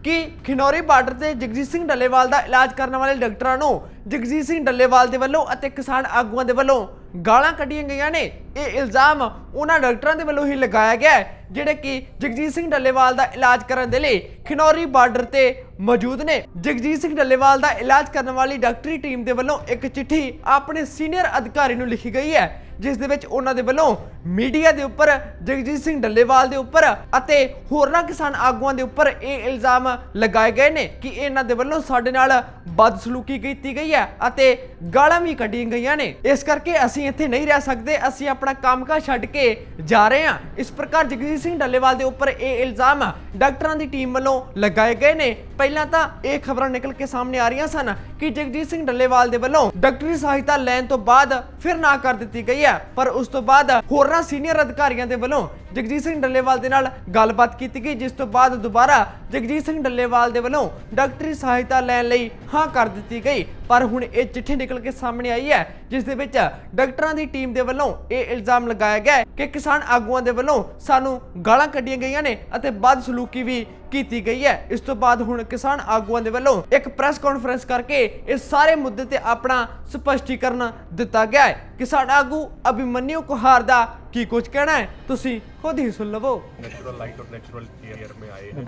कि खिनौरी बार्डर से जगजीत सिंह डल्लेवाल का इलाज करने वाले डॉक्टरों को जगजीत सिंह डल्लेवाल के वलों और किसान आगुआं के वलों गालां कढ़ियां गईयां ने। यह इल्जाम उन्होंने डॉक्टरों के वलों ही लगाया गया है जिहड़े कि जगजीत सिंह डल्लेवाल का इलाज करने के लिए खिनौरी बार्डर से मौजूद ने। जगजीत सिंह डल्लेवाल का इलाज करने वाली डॉक्टरी टीम के वलों एक चिट्ठी अपने सीनियर अधिकारी को लिखी गई है जिस दे विच उन्हां दे वल्लों मीडिया के उपर जगजीत सिंह डल्लेवाल के उपर अते होरनां किसान आगुआं दे उपर यह इल्जाम लगाए गए ने कि इन्हां दे वल्लों साडे नाल बदसलूकी कीती गई है अते गालां भी कढ़ियां गईयां ने। इस करके असीं इत्थे नहीं रह सकते, असीं अपना कामकाज छड्ड के जा रहे हां। इस प्रकार जगजीत सिंह डल्लेवाल के उपर यह इल्जाम डॉक्टरां दी टीम वल्लों लगाए गए ने। पहलां तां यह खबरां निकल के सामने आ रही सन कि जगजीत सिंह डल्लेवाल के वल्लों डॉक्टरी सहायता लैण तो बाद फिर ना कर दी गई है, पर उस तो बाद होरनां सीनियर अधिकारियों के वलों जगजीत सिंह डल्लेवाल के नाल गलबात की गई जिस तो बाद दोबारा जगजीत सिंह डल्लेवाल के वलों डॉक्टरी सहायता लैण लई हाँ कर दी गई। पर हुण ये चिट्ठी निकल के सामने आई है जिस दे विच डॉक्टरां दी टीम के वलों ये इल्जाम लगाया गया कि किसान आगुआं के वलों सानू गालां कढ़ियां गईयां ने अते बदसलूकी भी की गई है। इस तो बाद हुण किसान आगुआं के वलों एक प्रेस कॉन्फ्रेंस करके इस सारे मुद्दे ते अपना स्पष्टीकरण दिता गया है। किसान आगू अभिमन्यु कुहार दा की कुछ कहना है तुसी खुद ही सुन लवो। नेचुरल लाइट और नेचुरल एयर में आए हैं,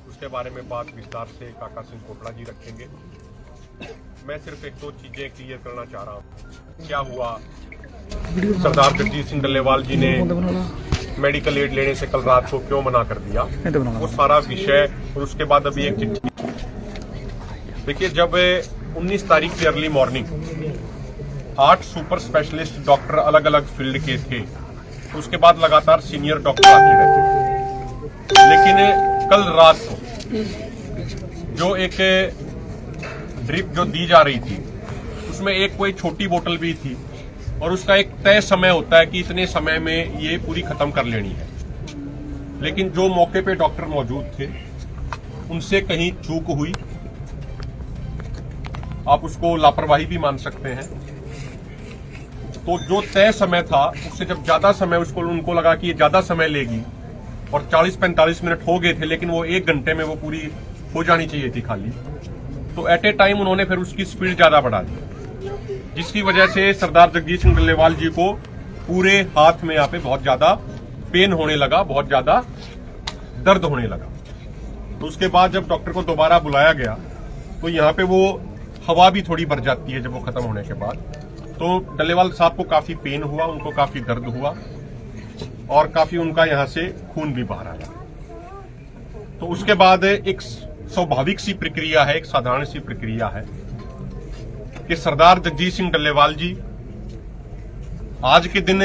उसके बारे में बात विस्तार से काका सिंह कोटला जी रखेंगे। मैं सिर्फ एक दो चीजें क्लियर करना चाह रहा हूँ। क्या हुआ, सरदार जगजीत सिंह डल्लेवाल जी ने मेडिकल एड लेने से कल रात को क्यों मना कर दिया, वो सारा विषय, और उसके बाद अभी एक चिट्ठी। देखिए, जब 19 तारीख की early morning 8 super specialist doctor अलग अलग फील्ड के थे, उसके बाद लगातार सीनियर डॉक्टर आते रहते, लेकिन कल रात को जो एक ड्रिप जो दी जा रही थी उसमें एक कोई छोटी बोतल भी थी और उसका एक तय समय होता है कि इतने समय में ये पूरी खत्म कर लेनी है, लेकिन जो मौके पे डॉक्टर मौजूद थे उनसे कहीं चूक हुई, आप उसको लापरवाही भी मान सकते हैं। तो जो तय समय था उससे जब ज्यादा समय उनको लगा कि ये ज्यादा समय लेगी और 40-45 मिनट हो गए थे, लेकिन वो 1 घंटे में वो पूरी हो जानी चाहिए थी खाली, तो एट ए टाइम उन्होंने फिर उसकी स्पीड ज्यादा बढ़ा दी, जिसकी वजह से सरदार जगजीत सिंह डल्लेवाल जी को पूरे हाथ में यहाँ पे बहुत ज्यादा पेन होने लगा, बहुत ज्यादा दर्द होने लगा। तो उसके बाद जब डॉक्टर को दोबारा बुलाया गया तो यहाँ पे वो हवा भी थोड़ी भर जाती है जब वो खत्म होने के बाद, तो डल्लेवाल साहब को काफी पेन हुआ, उनको काफी दर्द हुआ और काफी उनका यहाँ से खून भी बाहर आया। तो उसके बाद एक स्वाभाविक सी प्रक्रिया है, एक साधारण सी प्रक्रिया है कि सरदार जगजीत सिंह डल्लेवाल जी आज के दिन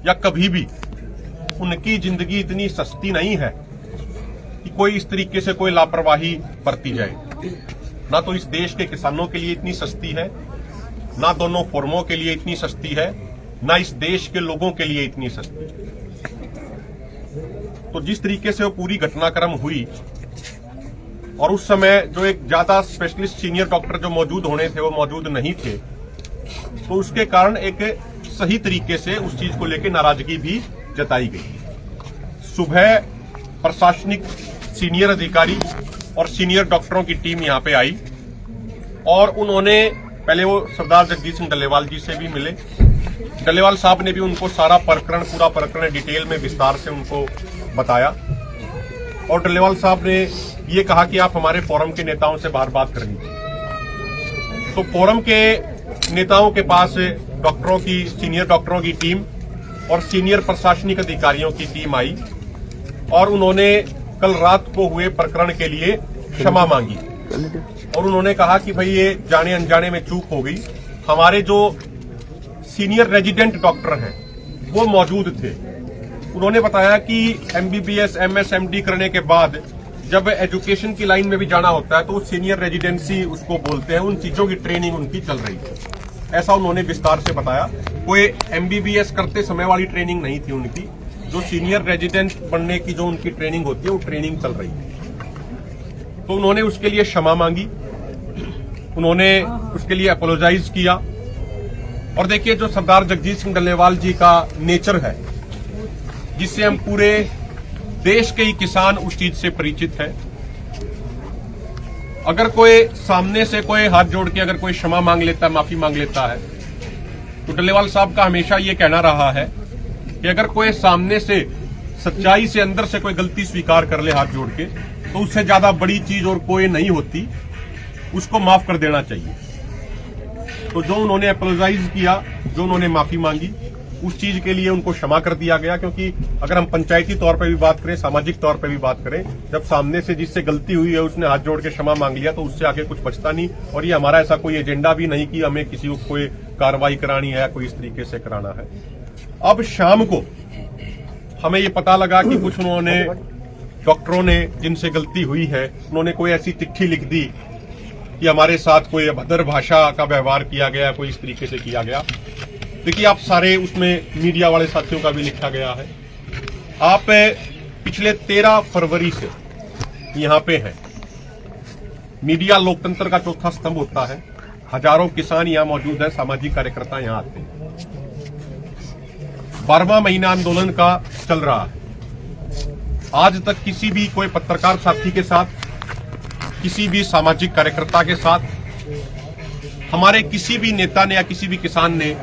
या कभी भी उनकी जिंदगी इतनी सस्ती नहीं है कि कोई इस तरीके से कोई लापरवाही बरती जाए। ना तो इस देश के किसानों के लिए इतनी सस्ती है, ना दोनों फोरमों के लिए इतनी सस्ती है, ना इस देश के लोगों के लिए इतनी सस्ती है। तो जिस तरीके से वो पूरी घटनाक्रम हुई और उस समय जो एक ज्यादा स्पेशलिस्ट सीनियर डॉक्टर जो मौजूद होने थे वो मौजूद नहीं थे, तो उसके कारण एक सही तरीके से उस चीज को लेकर नाराजगी भी जताई गई। सुबह प्रशासनिक सीनियर अधिकारी और सीनियर डॉक्टरों की टीम यहां पे आई और उन्होंने पहले वो सरदार जगजीत सिंह डल्लेवाल जी से भी मिले। डल्लेवाल साहब ने भी उनको सारा प्रकरण, पूरा प्रकरण डिटेल में विस्तार से उनको बताया और डल्लेवाल साहब ने ये कहा कि आप हमारे फोरम के नेताओं से बाहर बात कर लीजिए। तो फोरम के नेताओं के पास डॉक्टरों की, सीनियर डॉक्टरों की टीम और सीनियर प्रशासनिक अधिकारियों की टीम आई और उन्होंने कल रात को हुए प्रकरण के लिए क्षमा मांगी और उन्होंने कहा कि भाई ये जाने अनजाने में चूक हो गई। हमारे जो सीनियर रेजिडेंट डॉक्टर हैं वो मौजूद थे, उन्होंने बताया कि एमबीबीएस, एमएस, एमडी करने के बाद जब एजुकेशन की लाइन में भी जाना होता है तो सीनियर रेजिडेंसी उसको बोलते हैं, उन चीजों की ट्रेनिंग उनकी चल रही है, ऐसा उन्होंने विस्तार से बताया। कोई एमबीबीएस करते समय वाली ट्रेनिंग नहीं थी उनकी, जो सीनियर रेजिडेंट बनने की जो उनकी ट्रेनिंग होती है वो ट्रेनिंग चल रही है। तो उन्होंने उसके लिए क्षमा मांगी, उन्होंने उसके लिए अपोलोजाइज किया। और देखिए, जो सरदार जगजीत सिंह डल्लेवाल जी का नेचर है, जिससे हम पूरे देश के ही किसान उस चीज से परिचित है। अगर कोई सामने से कोई हाथ जोड़ के अगर कोई क्षमा मांग लेता है, माफी मांग लेता है, तो डल्लेवाल साहब का हमेशा ये कहना रहा है कि अगर कोई सामने से सच्चाई से अंदर से कोई गलती स्वीकार कर ले हाथ जोड़ के, तो उससे ज्यादा बड़ी चीज और कोई नहीं होती, उसको माफ कर देना चाहिए। तो जो उन्होंने अपोलोजाइज किया, जो उन्होंने माफी मांगी, उस चीज के लिए उनको क्षमा कर दिया गया। क्योंकि अगर हम पंचायती तौर पर भी बात करें, सामाजिक तौर पर भी बात करें, जब सामने से जिससे गलती हुई है उसने हाथ जोड़ के क्षमा मांग लिया, तो उससे आगे कुछ बचता नहीं। और ये हमारा ऐसा कोई एजेंडा भी नहीं कि हमें किसी को कोई कार्रवाई करानी है, कोई इस तरीके से कराना है। अब शाम को हमें ये पता लगा कि कुछ उन्होंने डॉक्टरों ने जिनसे गलती हुई है, उन्होंने कोई ऐसी चिट्ठी लिख दी कि हमारे साथ कोई अभद्र भाषा का व्यवहार किया गया, कोई इस तरीके से किया गया। देखिए, आप सारे उसमें मीडिया वाले साथियों का भी लिखा गया है। आप पिछले 13 फरवरी से यहां पे हैं। मीडिया लोकतंत्र का चौथा स्तंभ होता है। हजारों किसान यहां मौजूद हैं, सामाजिक कार्यकर्ता यहां आते हैं। 12वां महीना आंदोलन का चल रहा है। आज तक किसी भी कोई पत्रकार साथी के साथ, किसी भी सामाजिक कार्यकर्ता के साथ, हमारे किसी भी नेता ने या किसी भी किसान ने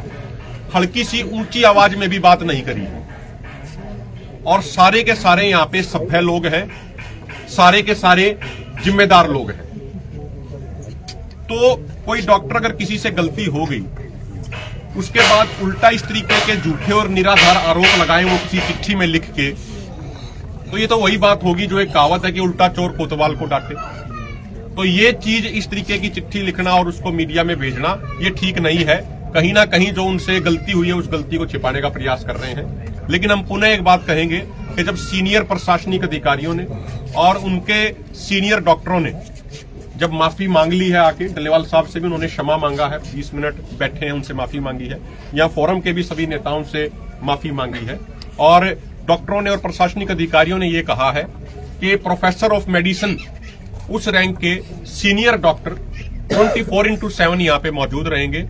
हल्की सी ऊंची आवाज में भी बात नहीं करी। और सारे के सारे यहां पे सभ्य लोग हैं, सारे के सारे जिम्मेदार लोग हैं। तो कोई डॉक्टर अगर किसी से गलती हो गई, उसके बाद उल्टा इस तरीके के झूठे और निराधार आरोप लगाएं वो किसी चिट्ठी में लिख के, तो ये तो वही बात होगी जो एक कहावत है कि उल्टा चोर कोतवाल को डांटे। तो ये चीज, इस तरीके की चिट्ठी लिखना और उसको मीडिया में भेजना, ये ठीक नहीं है। कहीं ना कहीं जो उनसे गलती हुई है उस गलती को छिपाने का प्रयास कर रहे हैं। लेकिन हम पुनः एक बात कहेंगे कि जब सीनियर प्रशासनिक अधिकारियों ने और उनके सीनियर डॉक्टरों ने जब माफी मांग ली है, आके डल्लेवाल साहब से भी उन्होंने क्षमा मांगा है, 20 मिनट बैठे हैं, उनसे माफी मांगी है, यहाँ फोरम के भी सभी नेताओं से माफी मांगी है, और डॉक्टरों ने और प्रशासनिक अधिकारियों ने ये कहा है कि प्रोफेसर ऑफ मेडिसिन उस रैंक के सीनियर डॉक्टर 24/7 यहाँ पे मौजूद रहेंगे,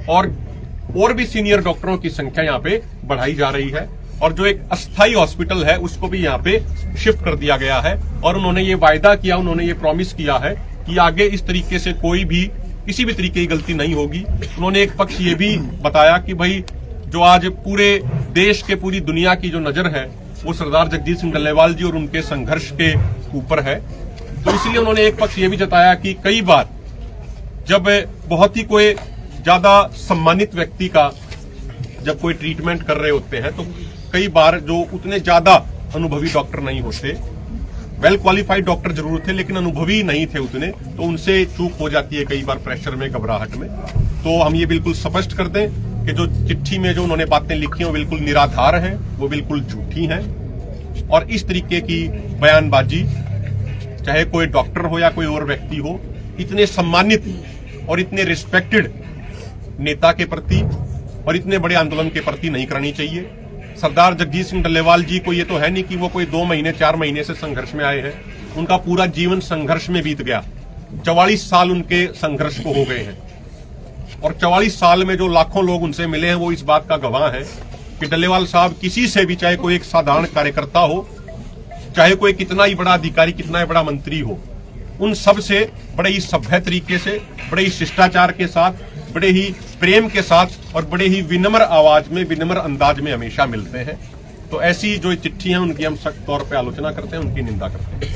और भी सीनियर डॉक्टरों की संख्या यहाँ पे बढ़ाई जा रही है। और जो एक अस्थायी हॉस्पिटल है उसको भी यहाँ पे शिफ्ट कर दिया गया है। और उन्होंने ये वायदा किया, उन्होंने ये प्रॉमिस किया है कि आगे इस तरीके से कोई भी किसी भी तरीके की गलती नहीं होगी। उन्होंने एक पक्ष ये भी बताया कि भाई जो आज पूरे देश के, पूरी दुनिया की जो नजर है वो सरदार जगजीत सिंह डल्लेवाल जी और उनके संघर्ष के ऊपर है। तो इसलिए उन्होंने एक पक्ष ये भी जताया कि कई बार जब बहुत ही कोई ज्यादा सम्मानित व्यक्ति का जब कोई ट्रीटमेंट कर रहे होते हैं, तो कई बार जो उतने ज्यादा अनुभवी डॉक्टर नहीं होते, वेल क्वालिफाइड डॉक्टर जरूर थे लेकिन अनुभवी नहीं थे उतने, तो उनसे चूक हो जाती है कई बार प्रेशर में, घबराहट में। तो हम ये बिल्कुल स्पष्ट कर दें कि जो चिट्ठी में जो उन्होंने बातें लिखी हैं वो बिल्कुल निराधार हैं, वो बिल्कुल झूठी हैं। और इस तरीके की बयानबाजी, चाहे कोई डॉक्टर हो या कोई और व्यक्ति हो, इतने सम्मानित और इतने रिस्पेक्टेड नेता के प्रति और इतने बड़े आंदोलन के प्रति नहीं करनी चाहिए। सरदार जगजीत सिंह डल्लेवाल जी को ये तो है नहीं कि वो कोई 2 महीने 4 महीने से संघर्ष में आए हैं। उनका पूरा जीवन संघर्ष में बीत गया। 44 साल उनके संघर्ष को हो गए हैं, और 44 साल में जो लाखों लोग उनसे मिले हैं वो इस बात का गवाह है कि डल्लेवाल साहब किसी से भी, चाहे कोई एक साधारण कार्यकर्ता हो, चाहे कोई कितना ही बड़ा अधिकारी, कितना ही बड़ा मंत्री हो, उन सब से बड़े ही सभ्य तरीके से, बड़े ही शिष्टाचार के साथ, बड़े ही प्रेम के साथ और बड़े ही विनम्र आवाज में, विनम्र अंदाज में हमेशा मिलते हैं। तो ऐसी जो चिट्ठी है उनकी हम सख्त तौर पे आलोचना करते हैं, उनकी निंदा करते हैं।